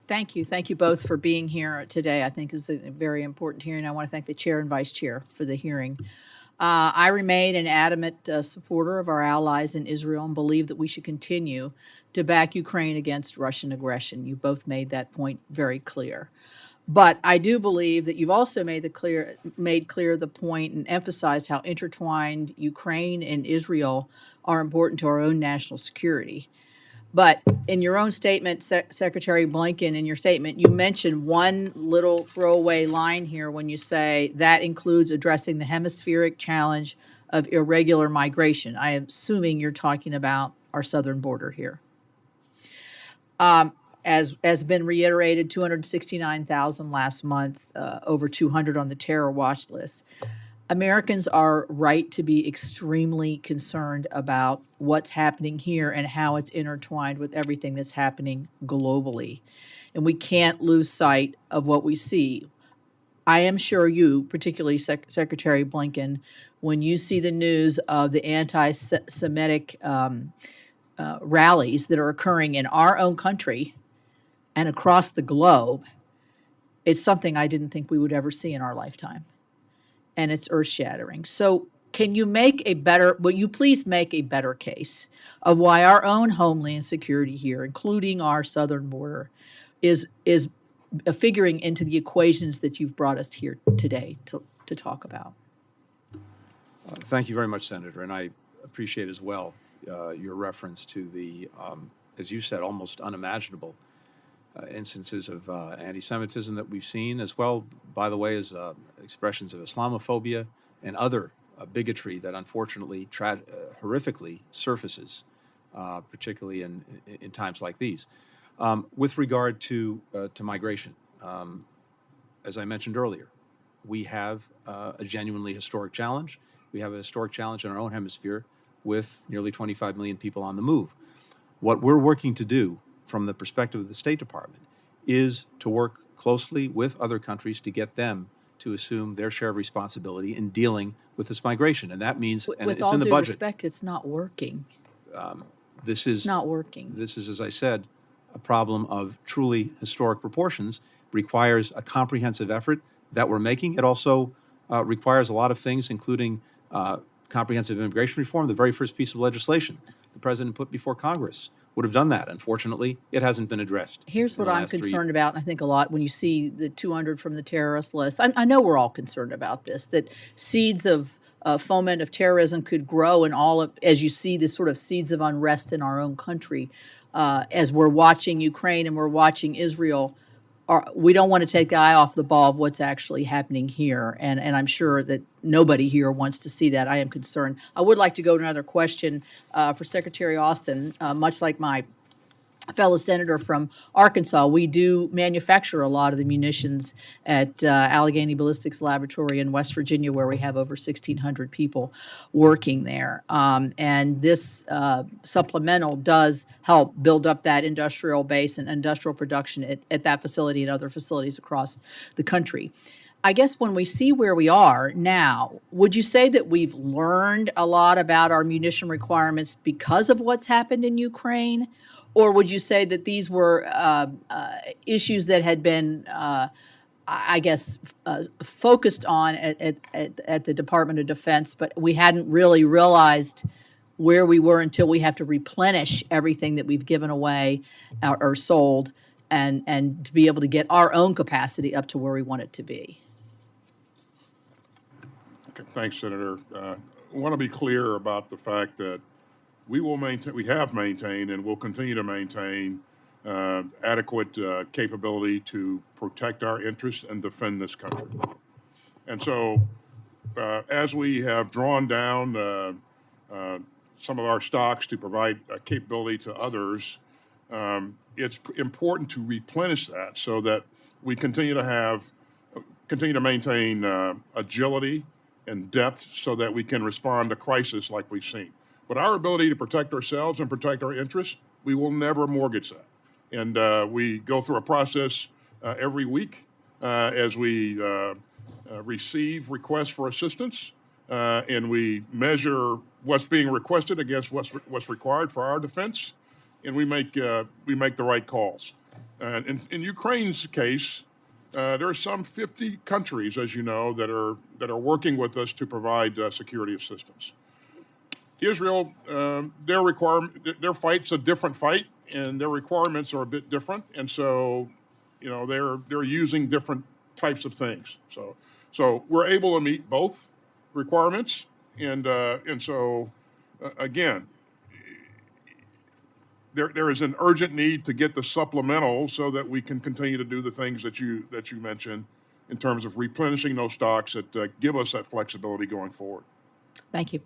Thank you. Thank you both for being here today. I think is a very important hearing. I want to thank the chair and vice chair for the hearing. I remain an adamant supporter of our allies in Israel and believe that we should continue to back Ukraine against Russian aggression. You both made that point very clear. But I do believe that you've also made clear the point and emphasized how intertwined Ukraine and Israel are important to our own national security. But in your own statement, Secretary Blinken, in your statement, you mentioned one little throwaway line here when you say that includes addressing the hemispheric challenge of irregular migration. I am assuming you're talking about our southern border here. As been reiterated, 269,000 last month, over 200 on the terror watch list. Americans are right to be extremely concerned about what's happening here and how it's intertwined with everything that's happening globally. And we can't lose sight of what we see. I am sure you, particularly Secretary Blinken, when you see the news of the anti-Semitic rallies that are occurring in our own country and across the globe, it's something I didn't think we would ever see in our lifetime. And it's earth-shattering. So will you please make a better case of why our own homeland security here, including our southern border, is figuring into the equations that you've brought us here today to talk about? Thank you very much, Senator, and I appreciate as well your reference to the, as you said, almost unimaginable instances of anti-Semitism that we've seen, as well, by the way, as expressions of Islamophobia and other bigotry that unfortunately horrifically surfaces, particularly in times like these. With regard to migration, as I mentioned earlier, we have a genuinely historic challenge. We have a historic challenge in our own hemisphere with nearly 25 million people on the move. What we're working to do from the perspective of the State Department is to work closely with other countries to get them to assume their share of responsibility in dealing with this migration. And that means, and it's in the budget. With all due respect, it's not working. This is not working. This is, as I said, a problem of truly historic proportions, requires a comprehensive effort that we're making. It also requires a lot of things, including comprehensive immigration reform, the very first piece of legislation the president put before Congress would have done that. Unfortunately, it hasn't been addressed. Here's what I'm concerned about, and I think a lot when you see the 200 from the terrorist list. I know we're all concerned about this, that seeds of foment of terrorism could grow in all of, as you see the sort of seeds of unrest in our own country, as we're watching Ukraine and we're watching Israel. We don't want to take the eye off the ball of what's actually happening here. And I'm sure that nobody here wants to see that. I am concerned. I would like to go to another question for Secretary Austin. Much like my fellow senator from Arkansas, we do manufacture a lot of the munitions at Allegheny Ballistics Laboratory in West Virginia, where we have over 1,600 people working there. And this supplemental does help build up that industrial base and industrial production at that facility and other facilities across the country. I guess when we see where we are now, would you say that we've learned a lot about our munition requirements because of what's happened in Ukraine? Or would you say that these were issues that had been, focused on at the Department of Defense, but we hadn't really realized where we were until we have to replenish everything that we've given away or sold and to be able to get our own capacity up to where we want it to be? Okay, thanks, Senator. I want to be clear about the fact that we have maintained and will continue to maintain adequate capability to protect our interests and defend this country. And so as we have drawn down some of our stocks to provide capability to others, it's important to replenish that so that we continue to maintain agility and depth so that we can respond to crisis like we've seen. But our ability to protect ourselves and protect our interests, we will never mortgage that. And we go through a process every week as we receive requests for assistance, and we measure what's being requested against what's required for our defense, and we make the right calls. And in Ukraine's case, there are some 50 countries, as you know, that are working with us to provide security assistance. Israel, their fight's a different fight, and their requirements are a bit different, and so, they're using different types of things. So we're able to meet both requirements, and so again, there is an urgent need to get the supplemental so that we can continue to do the things that you mentioned in terms of replenishing those stocks that give us that flexibility going forward. Thank you.